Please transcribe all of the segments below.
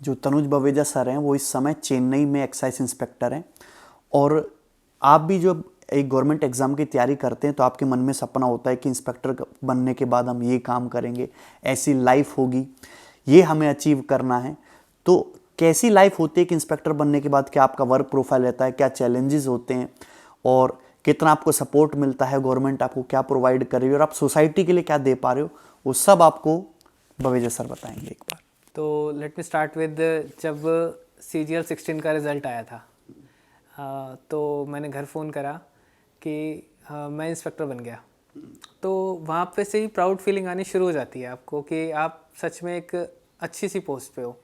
जो तनुज बवेजा सर हैं वो इस समय चेन्नई में एक्साइज इंस्पेक्टर हैं। और आप भी जब एक गवर्नमेंट एग्ज़ाम की तैयारी करते हैं तो आपके मन में सपना होता है कि इंस्पेक्टर बनने के बाद हम ये काम करेंगे, ऐसी लाइफ होगी, ये हमें अचीव करना है। तो कैसी लाइफ होती है कि इंस्पेक्टर बनने के बाद, क्या आपका वर्क प्रोफाइल रहता है, क्या चैलेंजेस होते हैं और कितना आपको सपोर्ट मिलता है, गवर्नमेंट आपको क्या प्रोवाइड कर रही है और आप सोसाइटी के लिए क्या दे पा रहे हो, वो सब आपको बवेजा सर बताएंगे एक बार। तो लेट मी स्टार्ट विद, जब CGL 16 का रिज़ल्ट आया था तो मैंने घर फ़ोन करा कि मैं इंस्पेक्टर बन गया। तो वहाँ पे से ही प्राउड फीलिंग आनी शुरू हो जाती है आपको कि आप सच में एक अच्छी सी पोस्ट पे हो।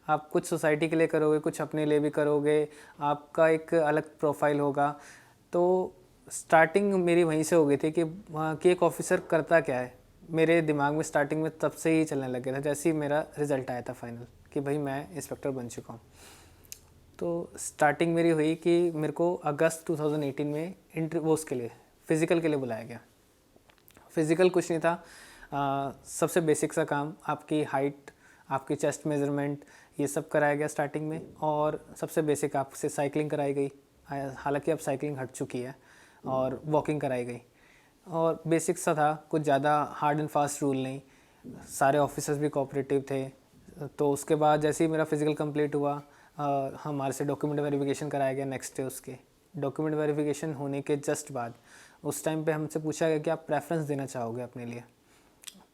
आप कुछ सोसाइटी के लिए करोगे, कुछ अपने लिए भी करोगे, आपका एक अलग प्रोफाइल होगा। तो स्टार्टिंग मेरी वहीं से हो गई थी कि वहाँ की एक ऑफिसर करता क्या है, मेरे दिमाग में स्टार्टिंग में तब से ही चलने लग गया था जैसे ही मेरा रिज़ल्ट आया था फाइनल कि भाई मैं इंस्पेक्टर बन चुका हूँ। तो स्टार्टिंग मेरी हुई कि मेरे को अगस्त 2018 में वो उसके लिए फ़िज़िकल के लिए बुलाया गया। फ़िज़िकल कुछ नहीं था, सबसे बेसिक सा काम, आपकी हाइट, आपकी चेस्ट मेज़रमेंट, ये सब कराया गया स्टार्टिंग में। और सबसे बेसिक आपसे साइकिलिंग कराई गई, हालांकि अब साइकिलिंग हट चुकी है, और वॉकिंग कराई गई। और बेसिक सा था, कुछ ज़्यादा हार्ड एंड फास्ट रूल नहीं, सारे ऑफिसर्स भी कोऑपरेटिव थे। तो उसके बाद जैसे ही मेरा फ़िज़िकल कंप्लीट हुआ, हमारे से डॉक्यूमेंट वेरिफिकेशन कराया गया नेक्स्ट डे। उसके डॉक्यूमेंट वेरिफिकेशन होने के जस्ट बाद उस टाइम पे हमसे पूछा गया कि आप प्रेफरेंस देना चाहोगे अपने लिए।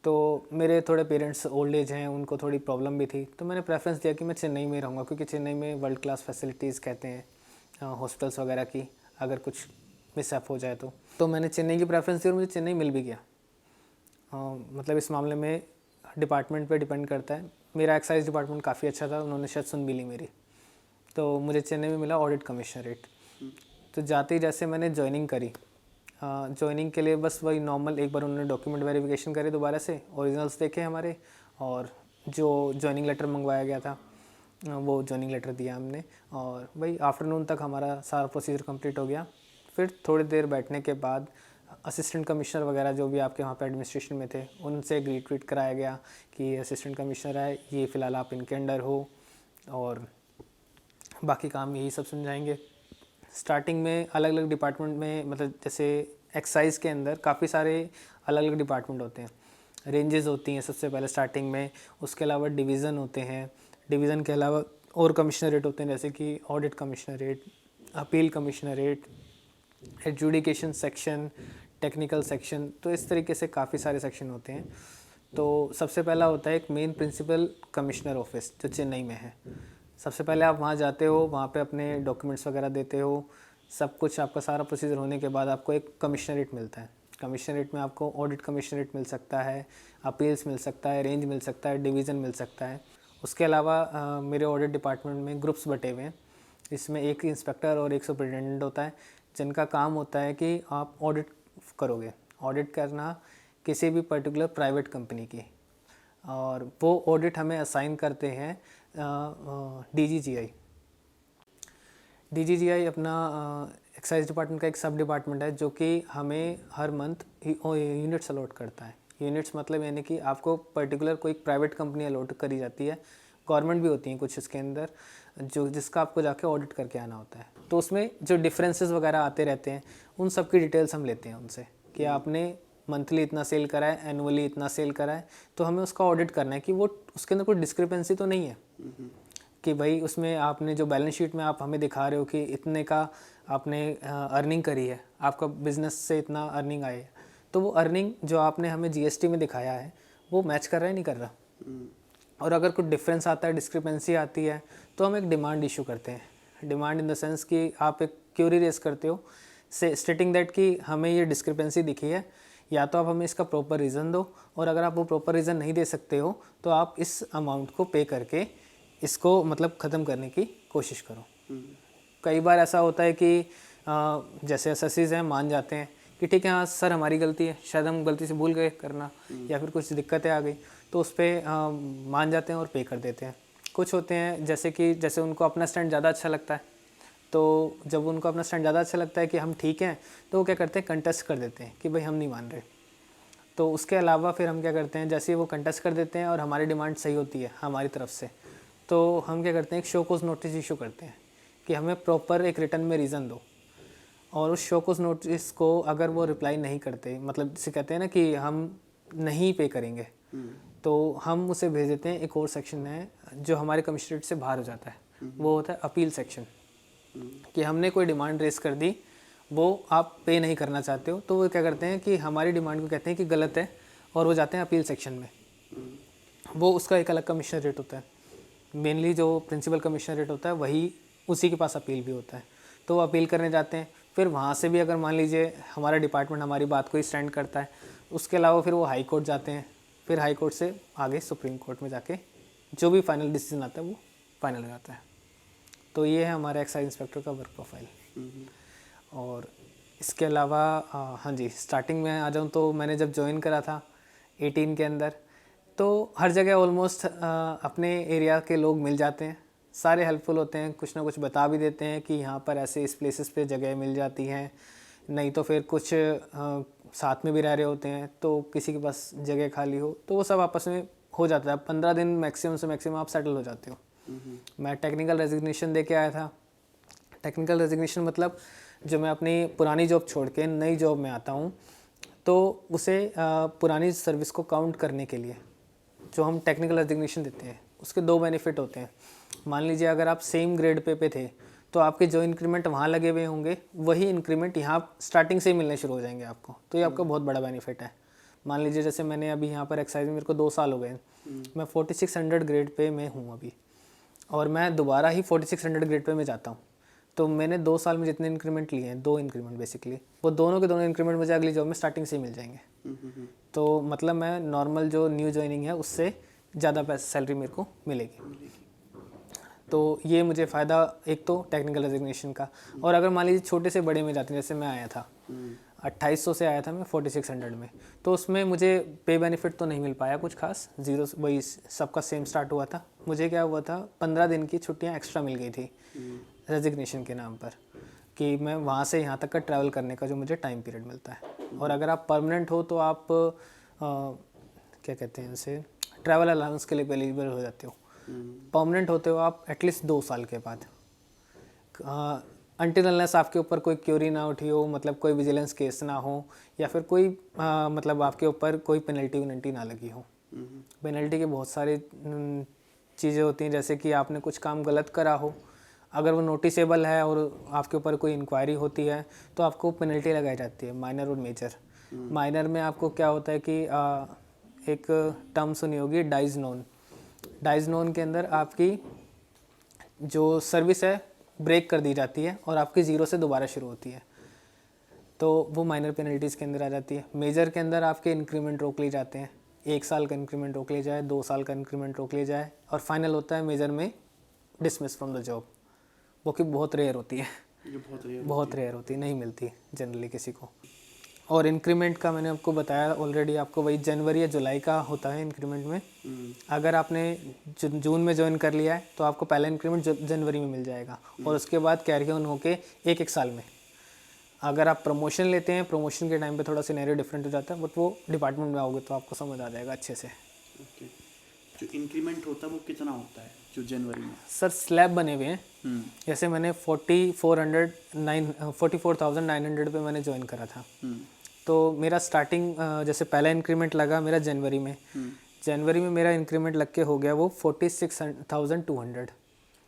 तो मेरे थोड़े पेरेंट्स ओल्ड एज हैं, उनको थोड़ी प्रॉब्लम भी थी, तो मैंने प्रेफरेंस दिया कि मैं चेन्नई में रहूँगा, क्योंकि चेन्नई में वर्ल्ड क्लास फैसिलिटीज़ कहते हैं हॉस्पिटल्स वगैरह की, अगर कुछ मिसअप हो जाए तो मैंने चेन्नई की प्रेफरेंस दी और मुझे चेन्नई मिल भी गया। मतलब इस मामले में डिपार्टमेंट पे डिपेंड करता है। मेरा एक्साइज डिपार्टमेंट काफ़ी अच्छा था, उन्होंने शायद सुन भी ली मेरी, तो मुझे चेन्नई में मिला ऑडिट कमिश्नरेट। तो जाते ही जैसे मैंने ज्वाइनिंग करी, ज्वाइनिंग के लिए बस वही नॉर्मल, एक बार उन्होंने डॉक्यूमेंट वेरिफिकेशन करे दोबारा से, ओरिजिनल्स देखे हमारे, और जो ज्वाइनिंग लेटर मंगवाया गया था वो ज्वाइनिंग लेटर दिया हमने, और वही आफ्टरनून तक हमारा सारा प्रोसीजर कंप्लीट हो गया। फिर थोड़ी देर बैठने के बाद असिस्टेंट कमिश्नर वगैरह जो भी आपके वहाँ पे एडमिनिस्ट्रेशन में थे, उनसे ग्रीट वीट कराया गया कि असिस्टेंट कमिश्नर है, ये फ़िलहाल आप इनके अंडर हो, और बाकी काम यही सब समझाएंगे। स्टार्टिंग में अलग अलग डिपार्टमेंट में, मतलब जैसे एक्साइज के अंदर काफ़ी सारे अलग अलग डिपार्टमेंट होते हैं, रेंजेस होती हैं सबसे पहले स्टार्टिंग में, उसके अलावा डिवीज़न होते हैं, डिवीज़न के अलावा और कमिश्नरेट होते हैं, जैसे कि audit commissionerate, appeal commissionerate, adjudication section, technical section. तो इस तरीके से काफ़ी सारे सेक्शन होते हैं। तो सबसे पहला होता है एक मेन प्रिंसिपल कमिश्नर ऑफिस जो चेन्नई में है। सबसे पहले आप वहाँ जाते हो, वहाँ पे अपने डॉक्यूमेंट्स वगैरह देते हो, सब कुछ आपका सारा प्रोसीजर होने के बाद आपको एक कमिश्नरेट मिलता है। कमिश्नरेट में आपको ऑडिट कमिश्नरेट मिल सकता है, अपील्स मिल सकता है, रेंज मिल सकता है, डिवीज़न मिल सकता है। उसके अलावा मेरे ऑडिट डिपार्टमेंट में ग्रुप्स बटे हुए हैं, इसमें एक इंस्पेक्टर और एक सुपरिटेंडेंट होता है, जिनका काम होता है कि आप ऑडिट करोगे। ऑडिट करना किसी भी पर्टिकुलर प्राइवेट कंपनी की, और वो ऑडिट हमें असाइन करते हैं DGGI। DGGI अपना एक्साइज डिपार्टमेंट का एक सब डिपार्टमेंट है, जो कि हमें हर मंथ यूनिट्स अलॉट करता है। यूनिट्स मतलब यानी कि आपको पर्टिकुलर कोई प्राइवेट कंपनी अलॉट करी जाती है, गवर्नमेंट भी होती हैं कुछ इसके अंदर, जो जिसका आपको जाके ऑडिट करके आना होता है। तो उसमें जो डिफरेंसेस वगैरह आते रहते हैं, उन सब की डिटेल्स हम लेते हैं उनसे कि आपने मंथली इतना सेल करा है, एनुअली इतना सेल करा है, तो हमें उसका ऑडिट करना है कि वो उसके अंदर कोई डिस्क्रिपेंसी तो नहीं है, कि भाई उसमें आपने जो बैलेंस शीट में आप हमें दिखा रहे हो कि इतने का आपने अर्निंग करी है, आपका बिजनेस से इतना अर्निंग आई है, तो वो अर्निंग जो आपने हमें GST में दिखाया है वो मैच कर रहा है नहीं कर रहा। और अगर कुछ डिफरेंस आता है, डिस्क्रिपेंसी आती है, तो हम एक डिमांड इशू करते हैं। डिमांड इन द सेंस कि आप एक क्यूरी रेस करते हो से स्टेटिंग दैट कि हमें ये डिस्क्रिपेंसी दिखी है, या तो आप हमें इसका प्रॉपर रीज़न दो, और अगर आप वो प्रॉपर रीज़न नहीं दे सकते हो तो आप इस अमाउंट को पे करके इसको मतलब ख़त्म करने की कोशिश करो। कई बार ऐसा होता है कि जैसे एसएससीज हैं, मान जाते हैं कि ठीक है हाँ सर हमारी गलती है, शायद हम गलती से भूल गए करना, या फिर कुछ दिक्कतें आ गई, तो उस पर मान जाते हैं और पे कर देते हैं। कुछ होते हैं जैसे उनको अपना स्टैंड ज़्यादा अच्छा लगता है, तो जब उनको अपना स्टैंड ज़्यादा अच्छा लगता है कि हम ठीक हैं, तो वो क्या करते हैं, कंटेस्ट कर देते हैं कि भाई हम नहीं मान रहे। तो उसके अलावा फिर हम क्या करते हैं, जैसे वो कंटेस्ट कर देते हैं और हमारी डिमांड सही होती है हमारी तरफ से, तो हम क्या करते हैं, एक शो कोज नोटिस इशू करते हैं कि हमें प्रॉपर एक रिटर्न में रीज़न दो, और उस शो कोज नोटिस को अगर वो रिप्लाई नहीं करते, मतलब जिसे कहते हैं ना कि हम नहीं पे करेंगे, तो हम उसे भेज देते हैं। एक और सेक्शन है जो हमारे कमिश्नरेट से बाहर हो जाता है, वो होता है अपील सेक्शन, कि हमने कोई डिमांड रेस कर दी, वो आप पे नहीं करना चाहते हो, तो वो क्या करते हैं कि हमारी डिमांड को कहते हैं कि गलत है, और वो जाते हैं अपील सेक्शन में। वो उसका एक अलग कमीशन रेट होता है, मेनली जो प्रिंसिपल कमीशन रेट होता है वही उसी के पास अपील भी होता है, तो वो अपील करने जाते हैं। फिर वहाँ से भी अगर मान लीजिए हमारा डिपार्टमेंट हमारी बात को ही स्टैंड करता है, उसके अलावा फिर वो हाई कोर्ट जाते हैं, फिर हाई कोर्ट से आगे सुप्रीम कोर्ट में जाके जो भी फाइनल डिसीजन आता है वो फाइनल हो जाता है। तो ये है हमारा एक्साइज इंस्पेक्टर का वर्क प्रोफाइल। और इसके अलावा हाँ जी, स्टार्टिंग में आ जाऊँ तो मैंने जब ज्वाइन करा था 18 के अंदर, तो हर जगह ऑलमोस्ट अपने एरिया के लोग मिल जाते हैं, सारे हेल्पफुल होते हैं, कुछ ना कुछ बता भी देते हैं कि यहाँ पर ऐसे इस प्लेसेस पे जगह मिल जाती हैं, नहीं तो फिर कुछ साथ में भी रह रहे होते हैं, तो किसी के पास जगह खाली हो तो वो सब आपस में हो जाता है। 15 दिन मैक्सिमम से मैक्सिमम आप सेटल हो जाते हो। मैं टेक्निकल रेजिग्नेशन दे के आया था। टेक्निकल रेजिग्नेशन मतलब जो मैं अपनी पुरानी जॉब छोड़ के नई जॉब में आता हूँ, तो उसे पुरानी सर्विस को काउंट करने के लिए जो हम टेक्निकल रेजिग्नेशन देते हैं, उसके 2 बेनिफिट होते हैं। मान लीजिए अगर आप सेम ग्रेड पे थे, तो आपके जो इंक्रीमेंट वहाँ लगे हुए होंगे वही इंक्रीमेंट यहाँ स्टार्टिंग से ही मिलने शुरू हो जाएंगे आपको, तो ये आपका बहुत बड़ा बेनिफिट है। मान लीजिए जैसे मैंने अभी यहाँ पर एक्साइज में मेरे को 2 साल हो गए, मैं 4600 ग्रेड पे में हूँ अभी, और मैं दोबारा ही 4600 ग्रेड पे में जाता हूँ, तो मैंने 2 साल में जितने इंक्रीमेंट लिए हैं, 2 इंक्रीमेंट बेसिकली, वो दोनों के दोनों इंक्रीमेंट मुझे अगली जॉब में स्टार्टिंग से ही मिल जाएंगे। तो मतलब मैं नॉर्मल जो न्यू ज्वाइनिंग है उससे ज़्यादा पैसा सैलरी मेरे को मिलेगी। तो ये मुझे फ़ायदा एक तो टेक्निकल रेजिग्नेशन का। और अगर मान लीजिए छोटे से बड़े में जाते हैं, जैसे मैं आया था 2800 से आया था मैं 4600 में, तो उसमें मुझे पे बेनिफिट तो नहीं मिल पाया कुछ खास, जीरो, वही सबका सेम स्टार्ट हुआ था। मुझे क्या हुआ था, 15 दिन की छुट्टियां एक्स्ट्रा मिल गई थी रेजिग्नेशन के नाम पर, कि मैं वहाँ से यहाँ तक का ट्रैवल करने का जो मुझे टाइम पीरियड मिलता है। और अगर आप परमानेंट हो तो आप क्या कहते हैं उसे, ट्रैवल अलाउंस के लिए एलिजिबल हो जाते हो। परमानेंट होते हो आप एटलीस्ट 2 साल के बाद, अनटिल अनलेस आपके ऊपर कोई क्यूरी ना उठी हो, मतलब कोई विजिलेंस केस ना हो, या फिर कोई मतलब आपके ऊपर कोई पेनल्टी वेनल्टी ना लगी हो। पेनल्टी के बहुत सारी चीज़ें होती हैं, जैसे कि आपने कुछ काम गलत करा हो, अगर वो नोटिसेबल है और आपके ऊपर कोई इंक्वायरी होती है तो आपको पेनल्टी लगाई जाती है, माइनर और मेजर। माइनर में आपको क्या होता है कि एक टर्म सुनी होगी, डाइज नोन। डाइज नोन के अंदर आपकी जो सर्विस है ब्रेक कर दी जाती है और आपकी ज़ीरो से दोबारा शुरू होती है, तो वो माइनर पेनल्टीज़ के अंदर आ जाती है। मेजर के अंदर आपके इंक्रीमेंट रोक लिए जाते हैं, 1 साल का इंक्रीमेंट रोक लिया जाए, 2 साल का इंक्रीमेंट रोक लिया जाए, और फाइनल होता है मेजर में डिसमिस फ्रॉम द जॉब, वो कि बहुत रेयर होती है, बहुत रेयर होती है, नहीं मिलती जनरली किसी को। और इंक्रीमेंट का मैंने आपको बताया ऑलरेडी, आपको वही जनवरी या जुलाई का होता है इंक्रीमेंट में। अगर आपने जून में ज्वाइन कर लिया है तो आपको पहला इंक्रीमेंट जनवरी में मिल जाएगा, और उसके बाद कैरी ऑन होके एक साल में। अगर आप प्रमोशन लेते हैं, प्रमोशन के टाइम पे थोड़ा सिनेरियो डिफरेंट हो जाता है, बट वो डिपार्टमेंट में आओगे तो आपको समझ आ जाएगा अच्छे से। जो इंक्रीमेंट होता है वो कितना होता है जो जनवरी में? सर स्लैब बने हुए हैं, जैसे मैंने 44,900 पे मैंने ज्वाइन करा था, तो मेरा स्टार्टिंग जैसे पहला इंक्रीमेंट लगा मेरा जनवरी में, जनवरी में मेरा इंक्रीमेंट लग के हो गया वो 46,200।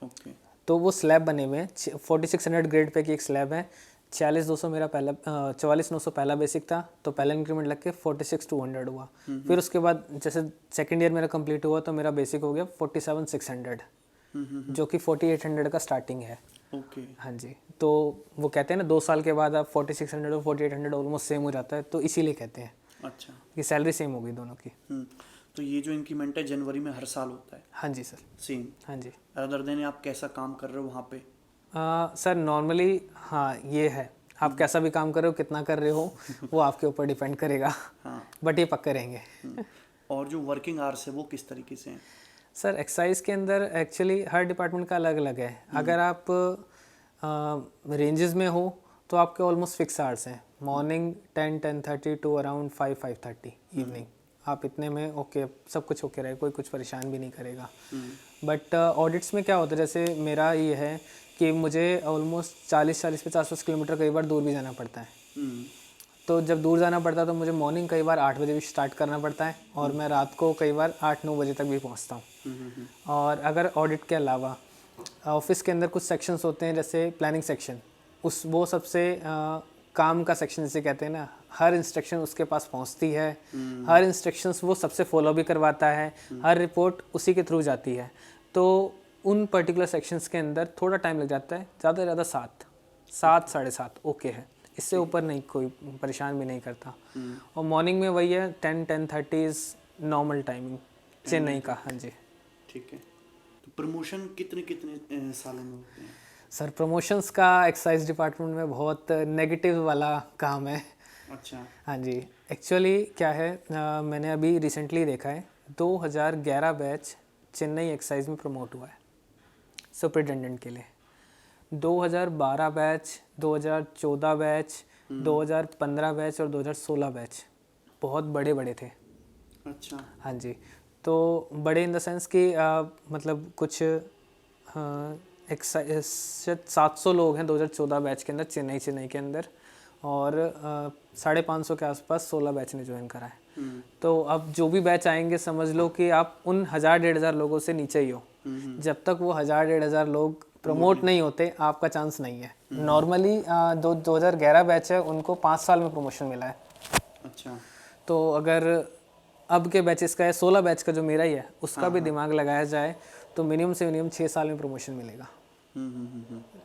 ओके, तो वो स्लैब बने हुए हैं, 4600 ग्रेड पे की एक स्लैब है, 46,200 मेरा पहला 44,900 पहला बेसिक था, तो पहला इंक्रीमेंट लग के 46,200 हुआ। फिर उसके बाद जैसे सेकंड ईयर मेरा कंप्लीट हुआ तो मेरा बेसिक हो गया 47,600, जो कि 4800 का स्टार्टिंग है। ओके, हाँ जी, तो वो कहते हैं ना 2 साल के बाद आप 4600 और 4800 ऑलमोस्ट सेम हो जाता है, तो इसीलिए कहते हैं अच्छा कि सैलरी सेम होगी दोनों की। तो ये जो इंक्रीमेंट है जनवरी में हर साल होता है? हाँ जी सर, सेम। हाँ जी। अदर देन आप कैसा काम कर रहे हो वहाँ पे? सर नॉर्मली हाँ ये है, आप कैसा भी काम कर रहे हो, कितना कर रहे हो वो आपके ऊपर डिपेंड करेगा। हाँ, बट ये पक्के रहेंगे। और जो वर्किंग आवर्स है वो किस तरीके से हैं? सर एक्साइज के अंदर एक्चुअली हर डिपार्टमेंट का अलग अलग है। अगर आप रेंजेस में हो तो आपके ऑलमोस्ट फिक्स आवर्स हैं, मॉर्निंग 10-10:30 टू अराउंड 5-5:30 इवनिंग, आप इतने में ओके, सब कुछ ओके रहे, कोई कुछ परेशान भी नहीं करेगा। बट ऑडिट्स में क्या होता है, जैसे मेरा ये है कि मुझे ऑलमोस्ट 40-50 किलोमीटर कई बार दूर भी जाना पड़ता है। तो जब दूर जाना पड़ता है तो मुझे मॉर्निंग कई बार 8 बजे भी स्टार्ट करना पड़ता है और मैं रात को कई बार 8-9 बजे तक भी पहुंचता हूं। और अगर ऑडिट के अलावा ऑफिस के अंदर कुछ सेक्शंस होते हैं, जैसे प्लानिंग सेक्शन, वो सबसे काम का सेक्शन जिसे कहते हैं ना, हर इंस्ट्रक्शन उसके पास पहुंचती है, हर इंस्ट्रक्शंस वो सबसे फॉलो भी करवाता है, हर रिपोर्ट उसी के थ्रू जाती है। तो उन पर्टिकुलर सेक्शंस के अंदर थोड़ा टाइम लग जाता है, ज़्यादा से ज़्यादा 7 साढ़े 7 ओके है, इससे ऊपर नहीं, कोई परेशान भी नहीं करता। और मॉर्निंग में वही है 10-10:30 इज़ नॉर्मल टाइमिंग चेन्नई का। हाँ जी। ठीक है। तो प्रमोशन कितने कितने सालों में होते हैं? सर प्रमोशंस का एक्साइज डिपार्टमेंट में बहुत नेगेटिव वाला काम है। अच्छा। हाँ जी, एक्चुअली क्या है, मैंने अभी रिसेंटली देखा है 2011 बैच चेन्नई एक्साइज में प्रमोट हुआ है सुपरिटेंडेंट के लिए। 2012 बैच, 2014 बैच, 2015 बैच और 2016 बैच बहुत बड़े बड़े थे। अच्छा। हाँ जी, तो बड़े इन द सेंस कि मतलब कुछ 700 लोग हैं 2014 बैच के अंदर, चेन्नई के अंदर, और 550 के आसपास 16 बैच ने ज्वाइन करा है। तो अब जो भी बैच आएंगे समझ लो कि आप उन 1000-1500 लोगों से नीचे ही हो। जब तक वो 1000-1500 लोग प्रमोट नहीं होते आपका चांस नहीं है। नॉर्मली 2011 बैच है उनको 5 साल में प्रमोशन मिला है। अच्छा। तो अगर अब के बैचेस का है, 16 बैच का जो मेरा ही है उसका भी दिमाग लगाया जाए तो मिनिमम से मिनिमम 6 साल में प्रमोशन मिलेगा,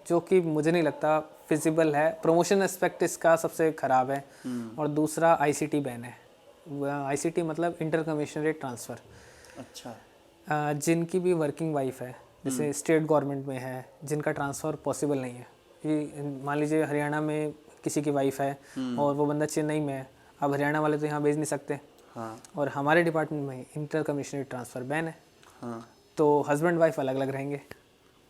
जो कि मुझे नहीं लगता फिजिबल है। प्रमोशन एस्पेक्ट इसका सबसे ख़राब है। और दूसरा आईसीटी बैन है। आईसीटी मतलब इंटर कमिश्नरेट ट्रांसफ़र। अच्छा। जिनकी भी वर्किंग वाइफ है, जैसे स्टेट गवर्नमेंट में है, जिनका ट्रांसफ़र पॉसिबल नहीं है, कि मान लीजिए हरियाणा में किसी की वाइफ है और वो बंदा चेन्नई में है, अब हरियाणा वाले तो यहाँ भेज नहीं सकते। हाँ। और हमारे डिपार्टमेंट में इंटर कमिश्नरेट ट्रांसफ़र बैन है। हाँ। तो हस्बैंड वाइफ अलग अलग रहेंगे,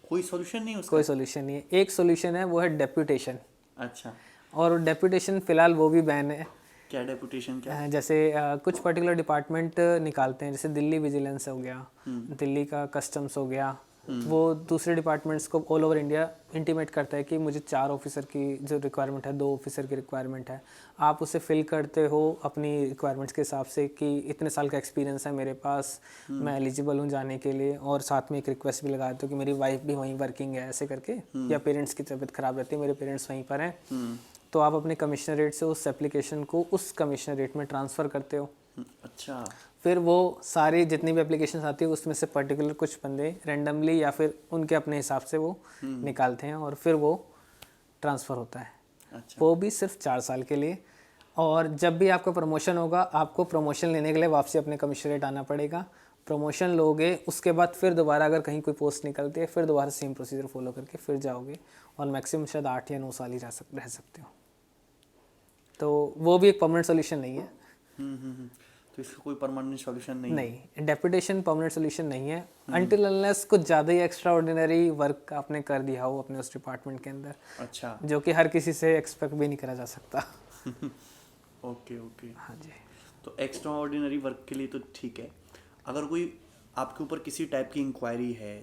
कोई सॉल्यूशन नहीं उसका? कोई सोल्यूशन नहीं है। एक सोल्यूशन है, वो है डेप्यूटेशन। अच्छा। और डेप्यूटेशन फ़िलहाल वो भी बैन है। क्या डेपुटेशन क्या? जैसे कुछ पर्टिकुलर डिपार्टमेंट निकालते हैं, जैसे दिल्ली विजिलेंस हो गया, दिल्ली का कस्टम्स हो गया, वो दूसरे डिपार्टमेंट्स को ऑल ओवर इंडिया इंटीमेट करता है कि मुझे 4 ऑफिसर की जो रिक्वायरमेंट है, 2 ऑफिसर की रिक्वायरमेंट है, आप उसे फिल करते हो अपनी रिक्वायरमेंट्स के हिसाब से कि इतने साल का एक्सपीरियंस है मेरे पास, मैं एलिजिबल हूँ जाने के लिए, और साथ में एक रिक्वेस्ट भी लगा देते हो कि मेरी वाइफ भी वहीं वर्किंग है, ऐसे करके, या पेरेंट्स की तबीयत ख़राब रहती है, मेरे पेरेंट्स वहीं पर हैं, तो आप अपने कमिश्नरेट से उस एप्लीकेशन को उस कमिश्नरेट में ट्रांसफ़र करते हो। अच्छा। फिर वो सारी जितनी भी एप्लीकेशंस आती है उसमें से पर्टिकुलर कुछ बंदे रैंडमली या फिर उनके अपने हिसाब से वो निकालते हैं और फिर वो ट्रांसफ़र होता है। अच्छा। वो भी सिर्फ 4 साल के लिए। और जब भी आपका प्रमोशन होगा, आपको प्रमोशन लेने के लिए वापसी अपने कमिश्नरेट आना पड़ेगा। प्रमोशन लोगे, उसके बाद फिर दोबारा अगर कहीं कोई पोस्ट निकलती है, फिर दोबारा सेम प्रोसीजर फॉलो करके फिर जाओगे, और मैक्सिमम शायद 8 या 9 साल ही रह सकते हो। तो वो भी एक परमानेंट सोल्यूशन नहीं है। तो इसका कोई परमानेंट सॉल्यूशन नहीं है? नहीं, डेप्यूटेशन परमानेंट सोल्यूशन नहीं है, अनटिल अनलेस कुछ ज़्यादा ही एक्स्ट्रा ऑर्डिनरी वर्क आपने कर दिया हो अपने उस डिपार्टमेंट के अंदर। अच्छा। जो कि हर किसी से एक्सपेक्ट भी नहीं करा जा सकता। Okay okay. हाँ जी। तो एक्स्ट्रा ऑर्डिनरी वर्क के लिए तो ठीक है। अगर कोई आपके ऊपर किसी टाइप की इंक्वायरी है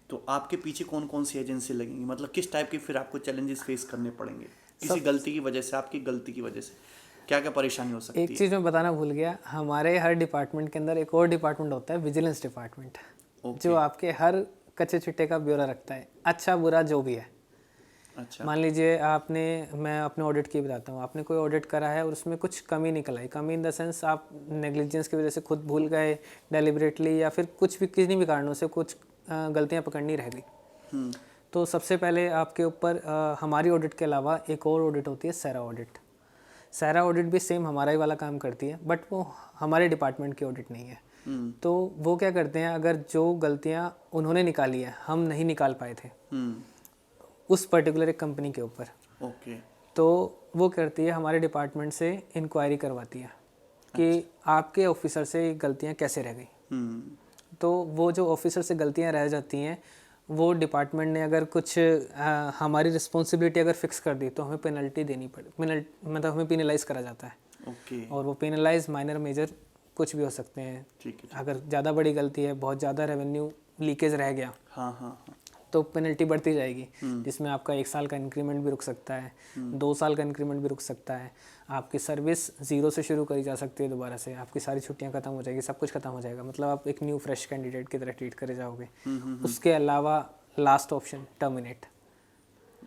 तो आपके पीछे कौन कौन सी एजेंसी लगेंगी? मतलब किस टाइप के फिर आपको चैलेंजेस फेस करने पड़ेंगे किसी गलती की वजह से, आपकी गलती की वजह से क्या क्या परेशानी हो सकती है? एक चीज़ मैं बताना भूल गया, हमारे हर डिपार्टमेंट के अंदर एक और डिपार्टमेंट होता है, विजिलेंस डिपार्टमेंट, जो आपके हर कच्चे चिट्टे का ब्यौरा रखता है, अच्छा बुरा जो भी है। अच्छा। मान लीजिए मैं अपने ऑडिट की बताता हूँ, आपने कोई ऑडिट करा है और उसमें कुछ कमी निकल आई, कमी इन द सेंस आप नेग्लिजेंस की वजह से खुद भूल गए डेलिबरेटली, या फिर कुछ भी किसी भी कारणों से कुछ गलतियाँ पकड़नी रह गई, तो सबसे पहले आपके ऊपर हमारी ऑडिट के अलावा एक और ऑडिट होती है, सैरा ऑडिट। सैरा ऑडिट भी सेम हमारा ही वाला काम करती है, बट वो हमारे डिपार्टमेंट की ऑडिट नहीं है। तो वो क्या करते हैं, अगर जो गलतियाँ उन्होंने निकाली है हम नहीं निकाल पाए थे उस पर्टिकुलर एक कंपनी के ऊपर, ओके, तो वो करती है हमारे डिपार्टमेंट से इंक्वायरी करवाती है कि आपके ऑफिसर से गलतियाँ कैसे रह गई। तो वो जो ऑफिसर से गलतियाँ रह जाती हैं, वो डिपार्टमेंट ने अगर कुछ हमारी रिस्पॉन्सिबिलिटी अगर फिक्स कर दी तो हमें पेनल्टी देनी पड़े, मतलब हमें पेनलाइज करा जाता है। ओके। और वो पेनलाइज माइनर मेजर कुछ भी हो सकते हैं। ठीक है। अगर ज़्यादा बड़ी गलती है, बहुत ज़्यादा रेवेन्यू लीकेज रह गया हाँ हाँ हाँ। तो पेनल्टी बढ़ती जाएगी, जिसमें आपका 1 साल का इंक्रीमेंट भी रुक सकता है, 2 साल का इंक्रीमेंट भी रुक सकता है, आपकी सर्विस 0 से शुरू करी जा सकती है दोबारा से, आपकी सारी छुट्टियां खत्म हो जाएगी, सब कुछ खत्म हो जाएगा, मतलब आप एक न्यू फ्रेश कैंडिडेट की तरह ट्रीट करे जाओगे। उसके अलावा लास्ट ऑप्शन टर्मिनेट,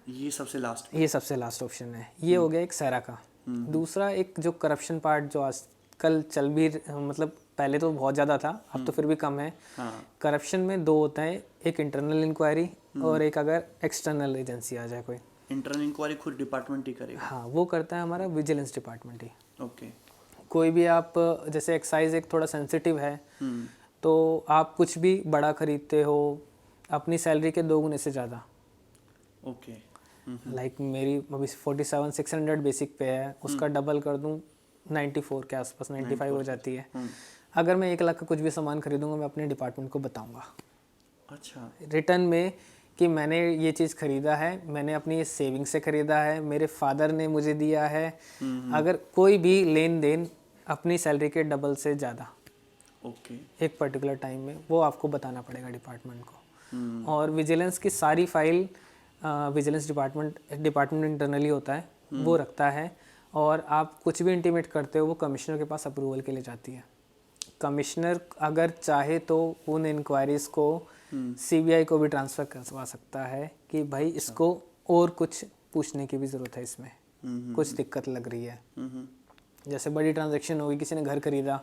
ये सबसे लास्ट ऑप्शन है। ये हो गया एक सैरा का। दूसरा एक जो करप्शन पार्ट जो आजकल चल भी मतलब पहले तो बहुत ज़्यादा था, अब तो फिर भी कम है। करप्शन में 2 होता है, एक इंटरनल इंक्वायरी और एक अगर एक्सटर्नल एजेंसी आ जाए कोई। इंटरनल इंक्वायरी खुद डिपार्टमेंट ही करेगा? हाँ, वो करता है हमारा विजिलेंस डिपार्टमेंट ही। ओके। कोई भी आप जैसे एक्साइज एक थोड़ा सेंसिटिव है, तो आप कुछ भी बड़ा खरीदते हो अपनी सैलरी के 2 गुने से ज़्यादा, ओके, लाइक मेरी अभी 47,600 बेसिक पे है, उसका डबल कर दूं 94 के आसपास, 95 हो जाती है। अगर मैं 1 लाख का कुछ भी सामान खरीदूंगा, मैं अपने डिपार्टमेंट को बताऊंगा अच्छा, रिटर्न में कि मैंने ये चीज़ खरीदा है, मैंने अपनी ये सेविंग से खरीदा है, मेरे फादर ने मुझे दिया है। अगर कोई भी लेन देन अपनी सैलरी के डबल से ज़्यादा ओके, एक पर्टिकुलर टाइम में, वो आपको बताना पड़ेगा डिपार्टमेंट को। और विजिलेंस की सारी फाइल विजिलेंस डिपार्टमेंट इंटरनली होता है, वो रखता है। और आप कुछ भी इंटीमेट करते हो वो कमिश्नर के पास अप्रूवल के लिए जाती है। कमिश्नर अगर चाहे तो उन इंक्वायरीज़ को सीबीआई को भी ट्रांसफ़र करवा सकता है कि भाई इसको और कुछ पूछने की भी ज़रूरत है, इसमें कुछ दिक्कत लग रही है। जैसे बड़ी ट्रांजैक्शन होगी, किसी ने घर खरीदा,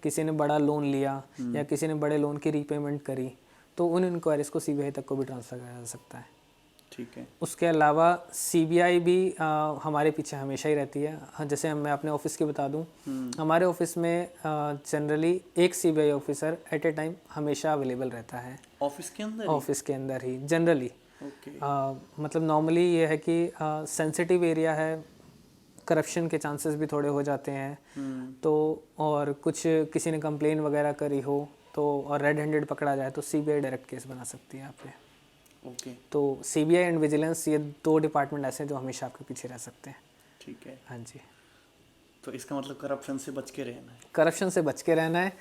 किसी ने बड़ा लोन लिया या किसी ने बड़े लोन की रीपेमेंट करी, तो उन इंक्वायरीज़ को सीबीआई तक को भी ट्रांसफ़र करा जा सकता है। ठीक है। उसके अलावा सीबीआई भी हमारे पीछे हमेशा ही रहती है। जैसे मैं अपने ऑफिस की बता दूं, हमारे ऑफिस में जनरली एक सीबीआई ऑफिसर एट ए टाइम हमेशा अवेलेबल रहता है। ऑफिस के अंदर? ऑफिस के अंदर ही जनरली। ओके। मतलब नॉर्मली ये है कि सेंसिटिव एरिया है, करप्शन के चांसेस भी थोड़े हो जाते हैं, तो और कुछ किसी ने कंप्लेन वगैरह करी हो तो और रेड हैंडेड पकड़ा जाए तो सीबीआई डायरेक्ट केस बना सकती है आप पे। ओके। तो सीबीआई एंड विजिलेंस, ये 2 डिपार्टमेंट ऐसे हैं जो हमेशा आपके पीछे रह सकते हैं। ठीक है। हाँ जी। तो इसका मतलब करप्शन से बच के रहना है? करप्शन से बच के रहना है,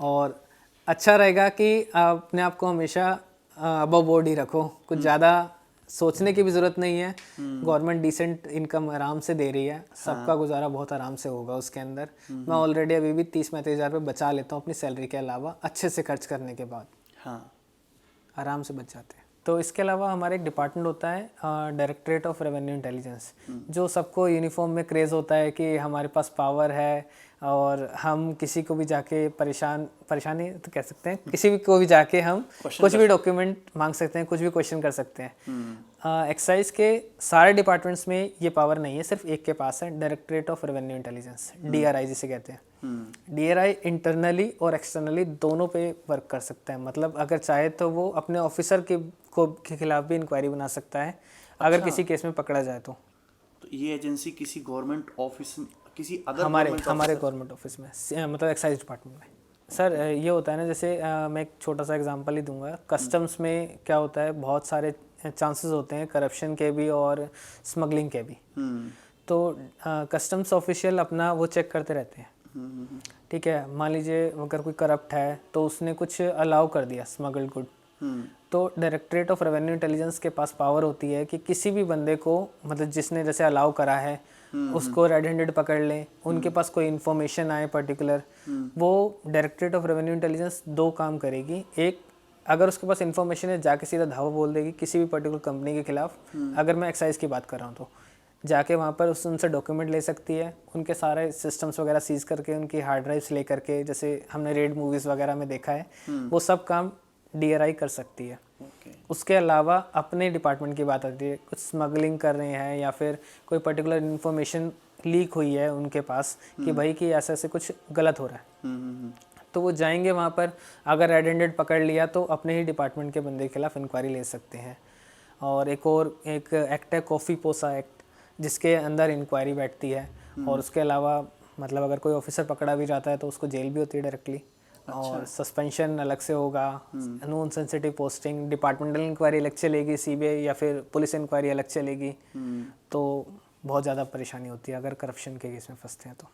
और अच्छा रहेगा कि आप अपने आप को हमेशा अबव बोर्ड ही रखो, कुछ ज़्यादा सोचने की भी ज़रूरत नहीं है। गवर्नमेंट डिसेंट इनकम आराम से दे रही है, सबका गुजारा बहुत आराम से होगा उसके अंदर। मैं ऑलरेडी अभी भी 30-35 हज़ार रुपये बचा लेता हूँ अपनी सैलरी के अलावा, अच्छे से खर्च करने के बाद। हाँ, आराम से बच जाते हैं। तो इसके अलावा हमारा एक डिपार्टमेंट होता है डायरेक्टरेट ऑफ रेवेन्यू इंटेलिजेंस, जो सबको यूनिफॉर्म में क्रेज़ होता है कि हमारे पास पावर है और हम किसी को भी जाके परेशानी तो कह सकते हैं, किसी भी को भी जाके हम कुछ भी डॉक्यूमेंट मांग सकते हैं, कुछ भी क्वेश्चन कर सकते हैं। एक्साइज के सारे डिपार्टमेंट्स में ये पावर नहीं है, सिर्फ एक के पास है, directorate of revenue intelligence, DRI जिसे कहते हैं। DRI इंटरनली और एक्सटर्नली दोनों पे वर्क कर सकता है। मतलब अगर चाहे तो वो अपने ऑफिसर के खिलाफ भी इंक्वायरी बना सकता है अगर किसी केस में पकड़ा जाए तो ये एजेंसी किसी गवर्नमेंट ऑफिस, किसी अदर हमारे गवर्नमेंट ऑफिस में, मतलब एक्साइज डिपार्टमेंट में। सर ये होता है ना, जैसे मैं एक छोटा सा एग्जांपल ही दूंगा। कस्टम्स में क्या होता है, बहुत सारे चांसेस होते हैं करप्शन के भी और स्मगलिंग के भी। तो कस्टम्स ऑफिशियल अपना वो चेक करते रहते हैं। ठीक है, मान लीजिए अगर कोई करप्ट है तो उसने कुछ अलाउ कर दिया स्मगल्ड गुड, तो डायरेक्टरेट ऑफ रेवेन्यू इंटेलिजेंस के पास पावर होती है कि किसी भी बंदे को, मतलब जिसने जैसे अलाउ करा है, उसको रेड हैंडेड पकड़ लें, उनके पास कोई इन्फॉर्मेशन आए पर्टिकुलर, वो डायरेक्टरेट ऑफ रेवेन्यू इंटेलिजेंस 2 काम करेगी। एक, अगर उसके पास इन्फॉर्मेशन है, जाके सीधा धावा बोल देगी किसी भी पर्टिकुलर कंपनी के खिलाफ। अगर मैं एक्साइज की बात कर रहा हूँ तो जाके वहाँ पर उनसे डॉक्यूमेंट ले सकती है, उनके सारे सिस्टम्स वगैरह सीज करके, उनकी हार्ड ड्राइव्स ले करके, जैसे हमने रेड मूवीज़ वगैरह में देखा है, वो सब काम DRI कर सकती है। उसके अलावा अपने डिपार्टमेंट की बात आती है, कुछ स्मगलिंग कर रहे हैं या फिर कोई पर्टिकुलर इन्फॉर्मेशन लीक हुई है उनके पास कि भाई कि ऐसे ऐसे कुछ गलत हो रहा है, तो वो जाएंगे वहाँ पर। अगर रेड हैंडेड पकड़ लिया तो अपने ही डिपार्टमेंट के बंदे के खिलाफ इंक्वायरी ले सकते हैं। और एक एक्ट है, कॉफ़ी पोसा एक्ट, जिसके अंदर इंक्वायरी बैठती है। और उसके अलावा मतलब अगर कोई ऑफिसर पकड़ा भी जाता है तो उसको जेल भी होती है डायरेक्टली। और सस्पेंशन अलग से होगा, non sensitive posting, departmental inquiry अलग चलेगी, सीबीआई या फिर पुलिस इंक्वायरी अलग चलेगी। तो बहुत ज़्यादा परेशानी होती है अगर करप्शन के केस में फंसते हैं तो।